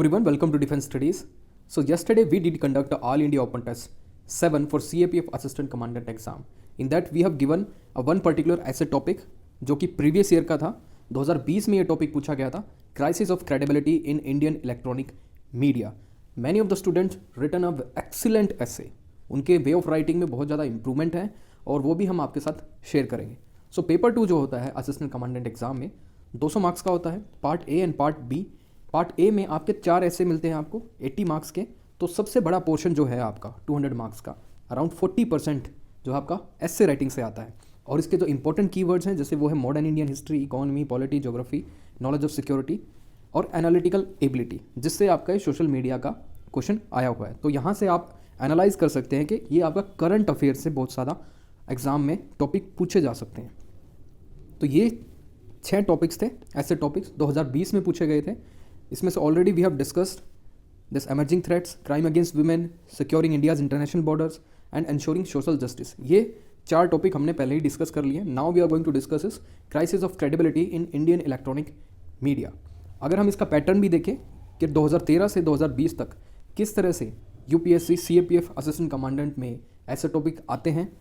everyone, welcome to Defense Studies. So yesterday we did conduct the All India Open Test 7 for CAPF Assistant Commandant exam. In that we have given a one particular essay topic जो कि previous year का था 2020 में ये topic पूछा गया था, crisis of credibility in Indian electronic media. Many of the students written a excellent essay. उनके वे ऑफ राइटिंग में बहुत ज़्यादा इंप्रूवमेंट है और वो भी हम आपके साथ शेयर करेंगे. सो पेपर 2 जो होता है असिस्टेंट कमांडेंट एग्जाम में 200 मार्क्स का होता है. Part A and part B. Part A में आपके 4 ऐसे मिलते हैं आपको 80 मार्क्स के. तो सबसे बड़ा पोर्शन जो है आपका 200 मार्क्स का अराउंड 40% जो आपका ऐसे राइटिंग से आता है. और इसके जो इंपॉर्टेंट कीवर्ड्स हैं जैसे वो है modern Indian history, economy, polity, geography, knowledge of security और एनालिटिकल एबिलिटी, जिससे आपका सोशल मीडिया का क्वेश्चन आया हुआ है. तो यहाँ से आप एनालाइज कर सकते हैं कि ये आपका करंट अफेयर से बहुत ज़्यादा एग्जाम में टॉपिक पूछे जा सकते हैं. तो ये 6 टॉपिक्स थे, ऐसे टॉपिक्स 2020 में पूछे गए थे. इसमें से already we have discussed this emerging threats, crime against women, securing India's international borders and ensuring social justice. ये 4 टॉपिक हमने पहले ही डिस्कस कर लिए. Now we are going to discuss इस crisis of credibility in Indian electronic media. अगर हम इसका पैटर्न भी देखें कि 2013 से 2020 तक किस तरह से यूपीएससी सीएपीएफ असिस्टेंट कमांडेंट में ऐसे टॉपिक आते हैं.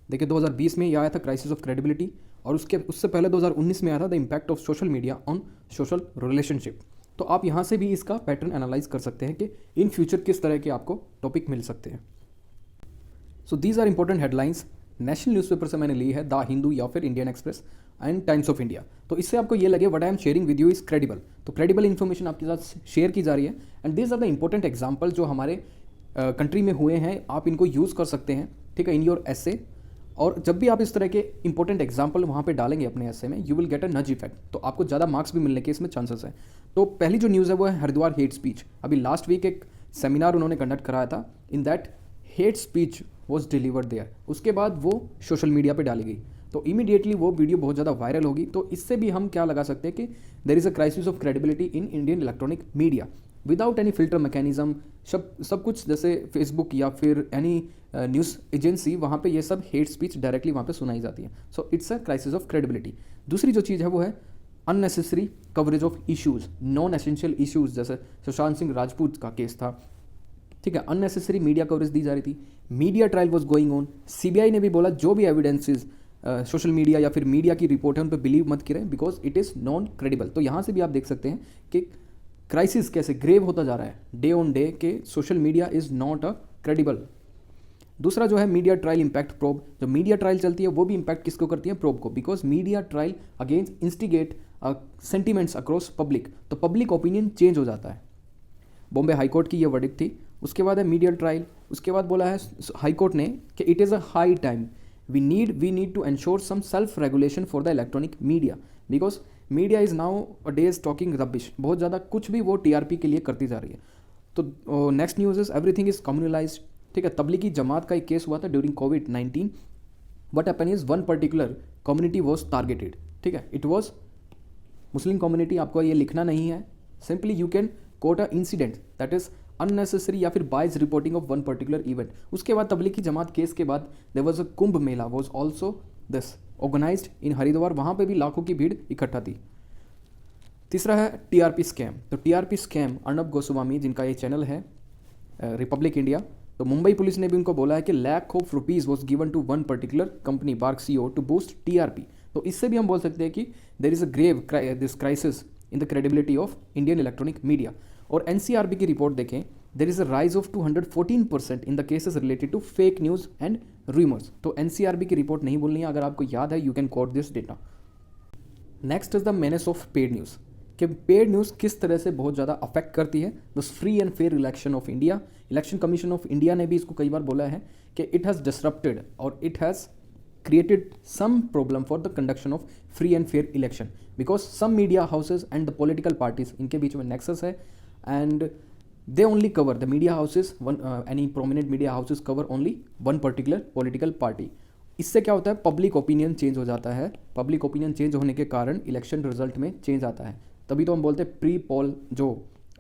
देखिए 2020 में यह आया था क्राइसिस ऑफ क्रेडिबिलिटी, और उससे पहले 2019 में आया था the impact of social media on social relationship. तो आप यहाँ से भी इसका पैटर्न एनालाइज कर सकते हैं कि इन फ्यूचर किस तरह के आपको टॉपिक मिल सकते हैं. So these are important headlines. National newspaper से मैंने ली है द हिंदू या फिर Indian Express and Times of India. तो इससे आपको ये लगे what I am sharing with you is credible. तो क्रेडिबल इन्फॉर्मेशन आपके साथ शेयर की जा रही है and these are the important example जो हमारे कंट्री में हुए हैं. आप इनको यूज़ कर सकते हैं, ठीक है, इन योर एसे. और जब भी आप इस तरह के इंपॉर्टेंट एग्जाम्पल वहाँ पे डालेंगे अपने ऐसे में, यू विल गेट अ नज इफेक्ट. तो आपको ज़्यादा मार्क्स भी मिलने के इसमें चांसेस हैं. तो पहली जो न्यूज़ है वो है हरिद्वार हेट स्पीच. अभी लास्ट वीक एक सेमिनार उन्होंने कंडक्ट कराया था. In that hate speech was delivered there. उसके बाद वो सोशल मीडिया पर डाली गई. तो इमीडिएटली वो वीडियो बहुत ज़्यादा वायरल होगी. तो इससे भी हम क्या लगा सकते हैं कि there is a crisis of credibility in Indian electronic media without any filter mechanism. सब कुछ जैसे फेसबुक या फिर एनी न्यूज़ एजेंसी, वहाँ पे ये सब हेट स्पीच डायरेक्टली वहाँ पे सुनाई जाती है. So it's a crisis of credibility. दूसरी जो चीज़ है वो है unnecessary coverage of issues, non essential issues. जैसे सुशांत सिंह राजपूत का केस था, ठीक है, अननेसेसरी मीडिया कवरेज दी जा रही थी. Media trial was going on. CBI ने भी बोला जो भी एविडेंसेज सोशल मीडिया या फिर मीडिया की रिपोर्ट है उन पर बिलीव मत करें because it is non credible. तो यहाँ से भी आप देख सकते हैं कि क्राइसिस कैसे ग्रेव होता जा रहा है डे ऑन डे के social media is not a credible. दूसरा जो है मीडिया ट्रायल इम्पैक्ट प्रोब. जो मीडिया ट्रायल चलती है वो भी इम्पैक्ट किसको करती है? प्रोब को. Because media trial against instigate sentiments across public. तो पब्लिक ओपिनियन चेंज हो जाता है. बॉम्बे हाईकोर्ट की ये वर्डिक्ट थी. उसके बाद है मीडिया ट्रायल. उसके बाद बोला है हाईकोर्ट ने कि it is a high time we need to ensure some self regulation for the electronic media because media is nowadays talking rubbish. बहुत ज़्यादा कुछ भी वो टीआरपी के लिए करती जा रही है. तो next news is everything is communalised. ठीक है, तबलीगी जमात का एक केस हुआ था ड्यूरिंग कोविड-19. What happen is one particular community was targeted. ठीक है, इट वॉज मुस्लिम कम्युनिटी. आपको ये लिखना नहीं है, simply you can quote a incident that is unnecessary या फिर bias reporting of one particular event. उसके बाद तबलीगी जमात केस के बाद there was a Kumbh Mela was also this organised in Haridwar. वहाँ पे भी लाखों की भीड़ इकट्ठा थी. तीसरा है टीआरपी स्कैम. तो टीआरपी स्कैम अर्नब गोस्वामी जिनका ये चैनल है रिपब्लिक इंडिया, तो मुंबई पुलिस ने भी उनको बोला है कि lakh of rupees was given to one particular company BARC CEO to boost TRP. तो इससे भी हम बोल सकते हैं कि there is a grave this crisis in the credibility of Indian electronic media. और एनसीआरबी की रिपोर्ट देखें, there is a rise of 214% in the cases related to fake news and rumours. तो एनसीआरबी की रिपोर्ट नहीं बोलनी है, अगर आपको याद है you can coat this data. Next is the menace of paid news. कि पेड न्यूज़ किस तरह से बहुत ज़्यादा अफेक्ट करती है the free and fair election of India. Election commission of India ने भी इसको कई बार बोला है कि इट हैज़ डिसरप्टेड और it has created some problem for the conduction of free and fair election because some media houses and the political parties इनके बीच में nexus है and they only cover the media houses any prominent media houses cover only one particular political party. इससे क्या होता है? Public opinion change हो जाता है. पब्लिक ओपिनियन चेंज होने के कारण इलेक्शन रिजल्ट में चेंज आता है. तभी तो हम बोलते हैं प्री पोल जो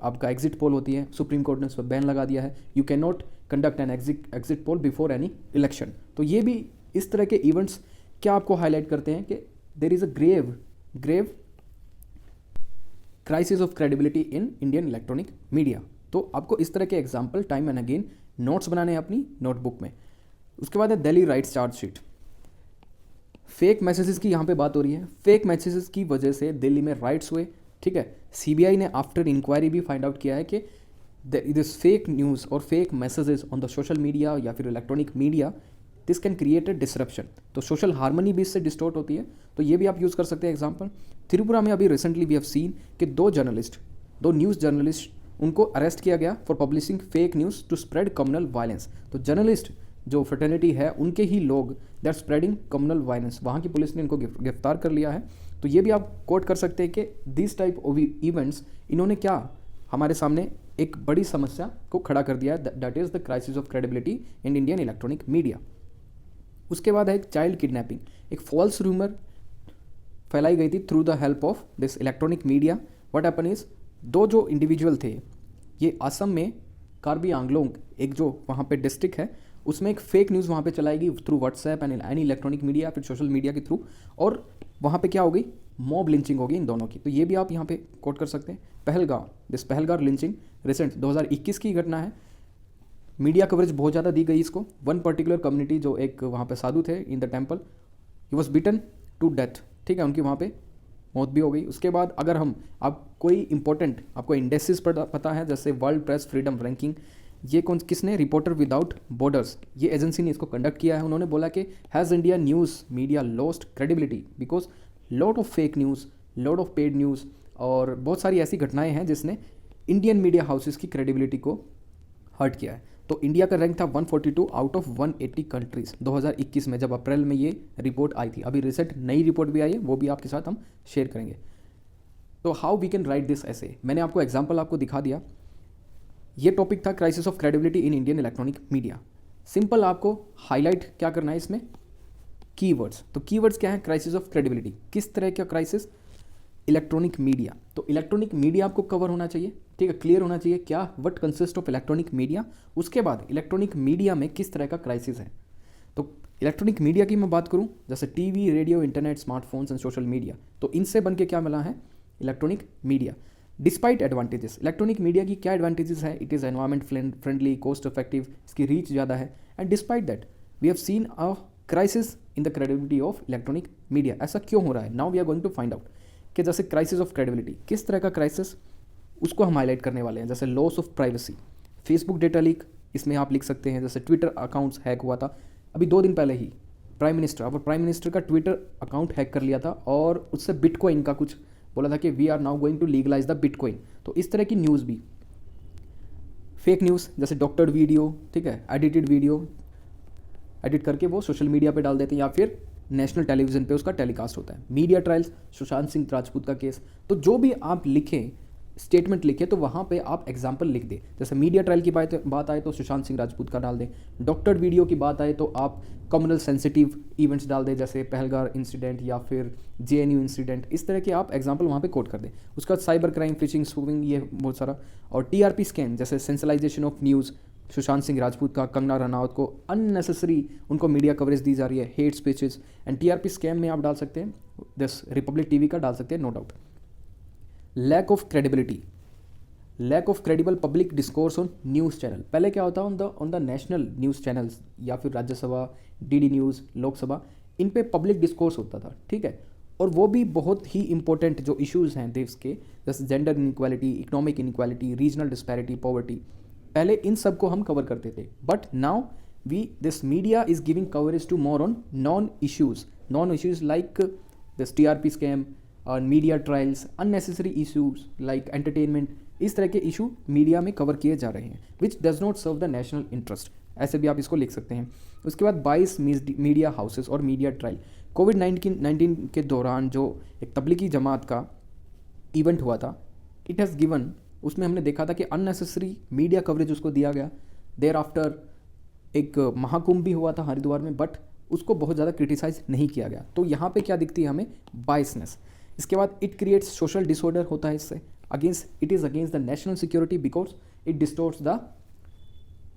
आपका एग्जिट पोल होती है, सुप्रीम कोर्ट ने उस पर बैन लगा दिया है. You can not conduct an exit poll before any election. तो ये भी इस तरह के इवेंट्स क्या आपको हाईलाइट करते हैं कि there is a grave crisis of credibility in Indian electronic media. तो आपको इस तरह के example time and again notes बनाने हैं अपनी नोटबुक में। उसके बाद है Delhi riots chargesheet. Fake messages की यहाँ पे बात हो रही है। फेक मैसेजेस की वजह से दिल्ली में राइट्स हुए, ठीक है। सीबीआई ने आफ्टर इंक्वायरी भी फाइंड आउट किया है कि दिस फेक न्यूज़ और fake messages on the social media या फिर electronic media, this can create a disruption. तो सोशल हार्मनी भी इससे डिस्टॉर्ट होती है। तो ये भी आप यूज़ कर सकते हैं एग्जाम्पल। त्रिपुरा में अभी रिसेंटली वी हैव सीन कि दो न्यूज़ जर्नलिस्ट, उनको अरेस्ट किया गया for publishing fake news to spread communal violence. तो जर्नलिस्ट जो फ्रेटर्निटी है उनके ही लोग they are spreading communal violence, वहाँ की पुलिस ने इनको गिरफ्तार कर लिया है। तो ये भी आप कोट कर सकते हैं कि दिस टाइप ऑफ इवेंट्स, इन्होंने क्या हमारे सामने एक बड़ी समस्या को खड़ा कर दिया है, that is the crisis of credibility in Indian electronic media. उसके बाद है एक चाइल्ड किडनैपिंग। एक फॉल्स रूमर फैलाई गई थी through the help of this electronic media. What happen is, दो जो इंडिविजुअल थे, ये असम में कार्बी आंगलोंग एक जो वहाँ पे डिस्ट्रिक्ट है, उसमें एक फेक न्यूज़ वहाँ पे चलाएगी through WhatsApp and any electronic media, फिर सोशल मीडिया के थ्रू, और वहाँ पे क्या हो गई, मॉब लिंचिंग होगी इन दोनों की। तो ये भी आप यहाँ पे कोट कर सकते हैं। Pahalgam, this Pahalgam lynching recent 2021 की घटना है। मीडिया कवरेज बहुत ज़्यादा दी गई इसको। वन पर्टिकुलर कम्युनिटी जो एक वहाँ पे साधु थे in the temple, he was beaten to death, ठीक है, उनकी वहाँ पे मौत भी हो गई। उसके बाद अगर हम आप कोई इंपॉर्टेंट आपको इंडेक्सेस पता है, जैसे वर्ल्ड प्रेस फ्रीडम रैंकिंग, ये किसने, रिपोर्टर विदाउट बॉर्डर्स, ये एजेंसी ने इसको कंडक्ट किया है। उन्होंने बोला कि has India news media lost credibility because lot of fake news, lot of paid news और बहुत सारी ऐसी घटनाएं हैं जिसने इंडियन मीडिया हाउसेस की क्रेडिबिलिटी को हर्ट किया है। तो इंडिया का रैंक था 142 आउट ऑफ 180 कंट्रीज़ 2021 में, जब अप्रैल में ये रिपोर्ट आई थी। अभी रिसेंट नई रिपोर्ट भी आई है, वो भी आपके साथ हम शेयर करेंगे। तो how we can write this ऐसे, मैंने आपको एग्जाम्पल आपको दिखा दिया। ये टॉपिक था crisis of credibility in Indian electronic media. Simple आपको हाईलाइट क्या करना है इसमें, कीवर्ड्स। तो कीवर्ड्स क्या है, क्राइसिस ऑफ क्रेडिबिलिटी, किस तरह का क्राइसिस, इलेक्ट्रॉनिक मीडिया। तो इलेक्ट्रॉनिक मीडिया आपको कवर होना चाहिए, ठीक है, क्लियर होना चाहिए क्या what consist of electronic media. उसके बाद इलेक्ट्रॉनिक मीडिया में किस तरह का क्राइसिस है। तो इलेक्ट्रॉनिक मीडिया की मैं बात करूं, जैसे TV, radio, internet, smartphones and social media, तो इनसे बन के क्या मिला है, electronic media. Despite advantages, electronic media की क्या एडवांटेजेस है, it is environment friendly, cost effective, इसकी रीच ज़्यादा है। And despite that we have seen a crisis in the credibility of electronic media. ऐसा क्यों हो रहा है, now we are going to find out कि जैसे क्राइसिस ऑफ क्रेडिबिलिटी, किस तरह का क्राइसिस, उसको हम हाईलाइट करने वाले हैं। जैसे loss of privacy, Facebook data leak, इसमें आप लिख सकते हैं। जैसे ट्विटर अकाउंट्स हैक हुआ था अभी 2 दिन पहले ही, प्राइम मिनिस्टर का ट्विटर अकाउंट हैक कर लिया था और उससे बिटकॉइन का कुछ बोला था कि we are now going to legalize the bitcoin. तो इस तरह की न्यूज़ भी, फेक न्यूज़, जैसे डॉक्टर्ड वीडियो, ठीक है, एडिटेड वीडियो एडिट करके वो सोशल मीडिया पे डाल देते हैं या फिर नेशनल टेलीविजन पे उसका टेलीकास्ट होता है। मीडिया ट्रायल्स, सुशांत सिंह राजपूत का केस। तो जो भी आप लिखें, स्टेटमेंट लिखे, तो वहाँ पे आप एग्जाम्पल लिख दें। जैसे मीडिया ट्रायल की बात आए तो सुशांत सिंह राजपूत का डाल दें। डॉक्टर्ड वीडियो की बात आए तो आप कम्युनल सेंसिटिव इवेंट्स डाल दें, जैसे पहलगाम इंसिडेंट या फिर जेएनयू इंसिडेंट, इस तरह के आप एग्जाम्पल वहाँ पे कोट कर दें। उसका साइबर क्राइम, फिशिंग, स्पूफिंग, ये बहुत सारा। और टीआरपी स्कैम, जैसे सेंसलाइजेशन ऑफ न्यूज़, सुशांत सिंह राजपूत का, कंगना रनावत को अननेसेसरी उनको मीडिया कवरेज दी जा रही है, hate speeches and TRP scam में आप डाल सकते हैं, दिस रिपब्लिक टीवी का डाल सकते हैं, no doubt. Lack of credibility, lack of credible public discourse on news channel. पहले क्या होता है, on the national news channels या फिर राज्यसभा, डीडी न्यूज़, लोकसभा, इन पे पब्लिक डिस्कोर्स होता था, ठीक है, और वो भी बहुत ही इंपॉर्टेंट जो इश्यूज़ हैं देश के, जैसे gender inequality, economic inequality, regional disparity, poverty, पहले इन सब को हम कवर करते थे। But now this media is giving coverage to more on non issues like this TRP scam और media trials, unnecessary issues like entertainment, इस तरह के इशू मीडिया में कवर किए जा रहे हैं which does not serve the national interest, ऐसे भी आप इसको लिख सकते हैं। उसके बाद 22 मीडिया हाउसेस और मीडिया ट्रायल। कोविड-19 के दौरान जो एक तबलीगी जमात का इवेंट हुआ था, इट हैज़ गिवन, उसमें हमने देखा था कि अननेसेसरी मीडिया कवरेज उसको दिया गया। देयर आफ्टर एक महाकुंभ भी हुआ था हरिद्वार में, बट उसको बहुत ज़्यादा क्रिटिसाइज नहीं किया गया। तो यहाँ पे क्या दिखती है हमें, बायसनेस। इसके बाद इट क्रिएट्स सोशल डिसऑर्डर होता है इससे, it is against the national security because it distorts the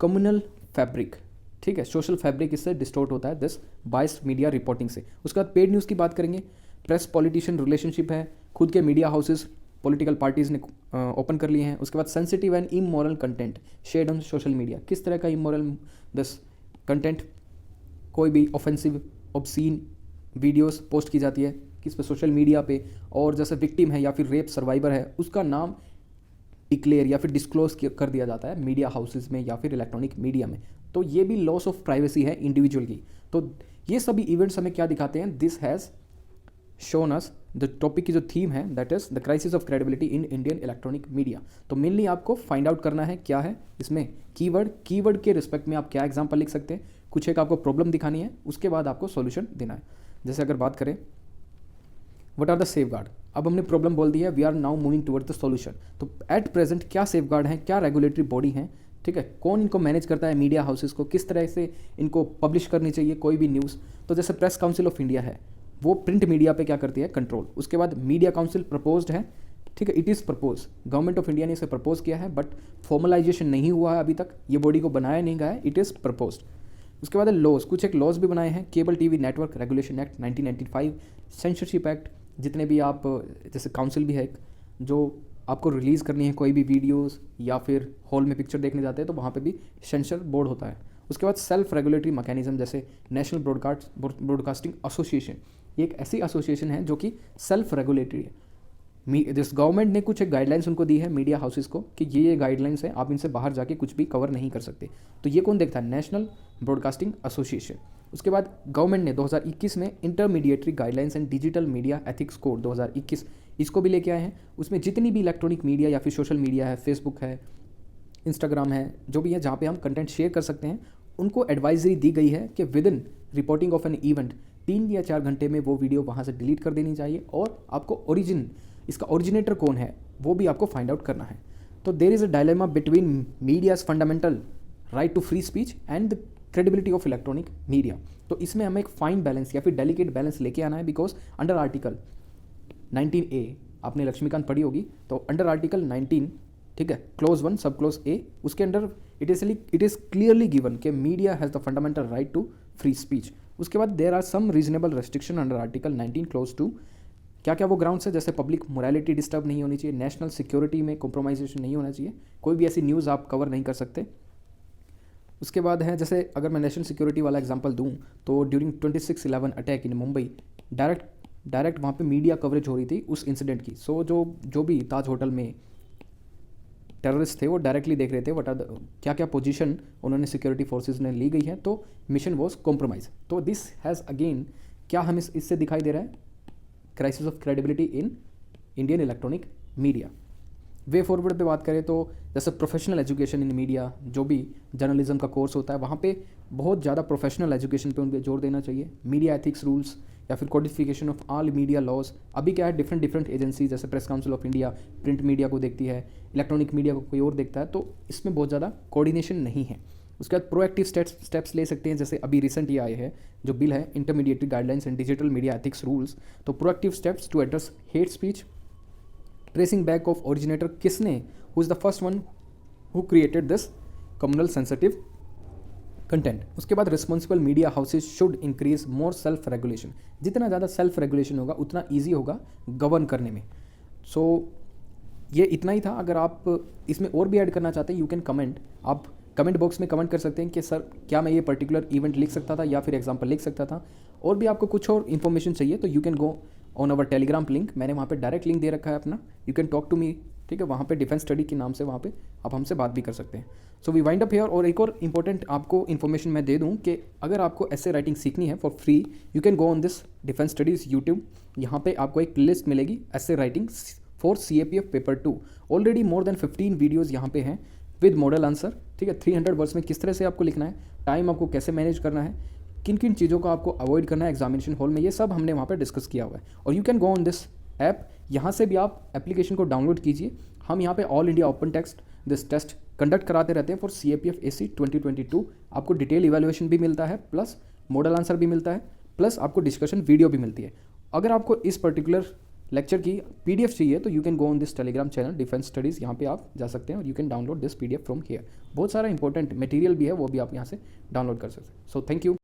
communal fabric, ठीक है, सोशल फैब्रिक इससे डिस्टोर्ट होता है दिस बायस्ड मीडिया रिपोर्टिंग से। उसके बाद पेड न्यूज़ की बात करेंगे। प्रेस पॉलिटिशियन रिलेशनशिप है, खुद के मीडिया हाउसेस पॉलिटिकल पार्टीज़ ने ओपन कर लिए हैं। उसके बाद sensitive and immoral content shared on social media, किस तरह का इमोरल दस कंटेंट, कोई भी ऑफेंसिव ऑब्सीन वीडियोस पोस्ट की जाती है किस पे, सोशल मीडिया पे, और जैसे विक्टिम है या फिर रेप सर्वाइवर है उसका नाम डिक्लेयर या फिर डिस्क्लोज कर दिया जाता है मीडिया हाउसेज में या फिर इलेक्ट्रॉनिक मीडिया में, तो ये भी लॉस ऑफ प्राइवेसी है इंडिविजुअल की। तो ये सभी इवेंट्स हमें क्या दिखाते हैं, this has shown us the topic की जो थीम है that is the crisis of credibility in Indian electronic media. तो मेनली आपको फाइंड आउट करना है क्या है इसमें कीवर्ड के रिस्पेक्ट में आप क्या एग्जांपल लिख सकते हैं, कुछ एक आपको प्रॉब्लम दिखानी है, उसके बाद आपको सॉल्यूशन देना है। जैसे अगर बात करें व्हाट आर द सेफगार्ड, अब हमने प्रॉब्लम बोल दी है, we are now moving toward the solution. तो एट प्रेजेंट क्या सेफगार्ड हैं, क्या रेगुलेटरी बॉडी हैं, ठीक है, कौन इनको मैनेज करता है मीडिया हाउसेस को, किस तरह से इनको पब्लिश करनी चाहिए कोई भी न्यूज़। तो जैसे प्रेस काउंसिल ऑफ इंडिया है वो प्रिंट मीडिया पे क्या करती है, कंट्रोल। उसके बाद मीडिया काउंसिल प्रपोज्ड है, ठीक है, it is propose, government of India ने इसे प्रपोज किया है बट फॉर्मलाइजेशन नहीं हुआ है अभी तक, ये बॉडी को बनाया नहीं गया है, इट इज़ प्रपोज्ड। उसके बाद लॉज, कुछ एक लॉज भी बनाए हैं, cable TV network regulation act 1995, censorship act, जितने भी आप जैसे काउंसिल भी है एक, जो आपको रिलीज़ करनी है कोई भी वीडियोस या फिर हॉल में पिक्चर देखने जाते हैं तो वहाँ पे भी सेंसर बोर्ड होता है। उसके बाद सेल्फ रेगुलेटरी मैकेनिज्म जैसे नेशनल ब्रॉडकास्टिंग एसोसिएशन, ये एक ऐसी एसोसिएशन है जो कि सेल्फ रेगुलेटरी है। जिस गवर्नमेंट ने कुछ एक गाइडलाइंस उनको दी है मीडिया हाउसेस को कि ये गाइडलाइंस है, आप इनसे बाहर जाके कुछ भी कवर नहीं कर सकते। तो ये कौन देखता है, नेशनल ब्रॉडकास्टिंग एसोसिएशन। उसके बाद गवर्नमेंट ने 2021 में intermediary guidelines and digital media ethics code 2021 इसको भी लेके आए हैं। उसमें जितनी भी इलेक्ट्रॉनिक मीडिया या फिर सोशल मीडिया है, फेसबुक है, इंस्टाग्राम है, जो भी है जहाँ पे हम कंटेंट शेयर कर सकते हैं, उनको एडवाइजरी दी गई है कि with in reporting of an event 3 या 4 घंटे में वो वीडियो वहाँ से डिलीट कर देनी चाहिए और आपको इसका ओरिजिनेटर कौन है वो भी आपको फाइंड आउट करना है। तो there is a dilemma between media's fundamental right to free speech and the credibility of electronic media. तो इसमें हमें एक फाइन बैलेंस या फिर डेलिकेट बैलेंस लेके आना है, बिकॉज अंडर आर्टिकल 19A आपने लक्ष्मीकांत पढ़ी होगी, तो अंडर आर्टिकल 19, ठीक है, क्लोज 1 सब क्लोज A, उसके under it is clearly given कि media has the fundamental right to free speech. उसके बाद there are some reasonable restriction under article 19 clause 2, क्या क्या वो ग्राउंड्स है, जैसे पब्लिक मोरालिटी डिस्टर्ब नहीं होनी चाहिए, नेशनल सिक्योरिटी में कॉम्प्रोमाइजेशन नहीं होना चाहिए, कोई भी ऐसी न्यूज़ आप कवर नहीं कर सकते। उसके बाद है जैसे अगर मैं नेशनल सिक्योरिटी वाला एग्जांपल दूं तो during 26/11 attack in Mumbai direct वहाँ पे मीडिया कवरेज हो रही थी उस इंसिडेंट की। सो जो भी ताज होटल में टेररिस्ट थे वो डायरेक्टली देख रहे थे व्हाट आर द क्या क्या पोजीशन उन्होंने सिक्योरिटी फोर्सेज ने ली गई है, तो मिशन वॉज कॉम्प्रोमाइज। तो दिस हैज़ अगेन क्या हमें इससे दिखाई दे रहा है, crisis of credibility in Indian electronic media. Way forward पे बात करें तो जैसे प्रोफेशनल एजुकेशन इन मीडिया, जो भी जर्नलिज्म का कोर्स होता है वहाँ पे बहुत ज़्यादा प्रोफेशनल एजुकेशन पे उनको जोर देना चाहिए। मीडिया एथिक्स रूल्स या फिर codification of all media laws, अभी क्या है डिफरेंट एजेंसी जैसे press council of India print media को देखती है, इलेक्ट्रॉनिक मीडिया को कोई और देखता है, तो इसमें बहुत ज़्यादा कोऑर्डिनेशन नहीं है। उसके बाद प्रोएक्टिव स्टेप्स ले सकते हैं, जैसे अभी रिसेंट ये आए हैं जो बिल है intermediary guidelines and digital media ethics rules. तो proactive steps to address hate speech, tracing back of originator, किसने, who is the first one who created this communal sensitive content. उसके बाद responsible media houses should increase more self regulation, जितना ज़्यादा self regulation होगा उतना easy होगा govern करने में। सो ये इतना ही था। अगर आप इसमें और भी ऐड करना चाहते हैं यू कैन कमेंट, आप कमेंट बॉक्स में कमेंट कर सकते हैं कि सर क्या मैं ये पर्टिकुलर इवेंट लिख सकता था या फिर एग्जांपल लिख सकता था, और भी आपको कुछ और इन्फॉर्मेशन चाहिए तो you can go on our Telegram link, मैंने वहाँ पे डायरेक्ट लिंक दे रखा है अपना, you can talk to me, ठीक है, वहाँ पे डिफेंस स्टडी के नाम से वहाँ पे आप हमसे बात भी कर सकते हैं। So we wind up here. और एक और इंपॉर्टेंट आपको इन्फॉर्मेशन मैं दे दूँ कि अगर आपको ऐसे राइटिंग सीखनी है for free you can go on this defence studies YouTube, यहाँ पे आपको एक लिस्ट मिलेगी ऐसे writing for CAPF paper 2। Already more than 15 videos यहाँ पे हैं विद मॉडल आंसर, ठीक है, 300 वर्ड्स में किस तरह से आपको लिखना है, टाइम आपको कैसे मैनेज करना है, किन किन चीज़ों को आपको अवॉइड करना है एग्जामिनेशन हॉल में, ये सब हमने वहाँ पे डिस्कस किया हुआ है। और you can go on this app, यहाँ से भी आप एप्लीकेशन को डाउनलोड कीजिए। हम यहाँ पे all India open this test conduct कराते रहते हैं फॉर CAPF AC 2022। आपको डिटेल इवैल्यूएशन भी मिलता है, प्लस मॉडल आंसर भी मिलता है, प्लस आपको डिस्कशन वीडियो भी मिलती है। अगर आपको इस पर्टिकुलर लेक्चर की PDF चाहिए तो you can go on this Telegram channel defence studies, यहाँ पे आप जा सकते हैं और you can download this PDF from here. बहुत सारा इंपॉर्टेंट मटेरियल भी है वो भी आप यहाँ से डाउनलोड कर सकते हैं। So thank you.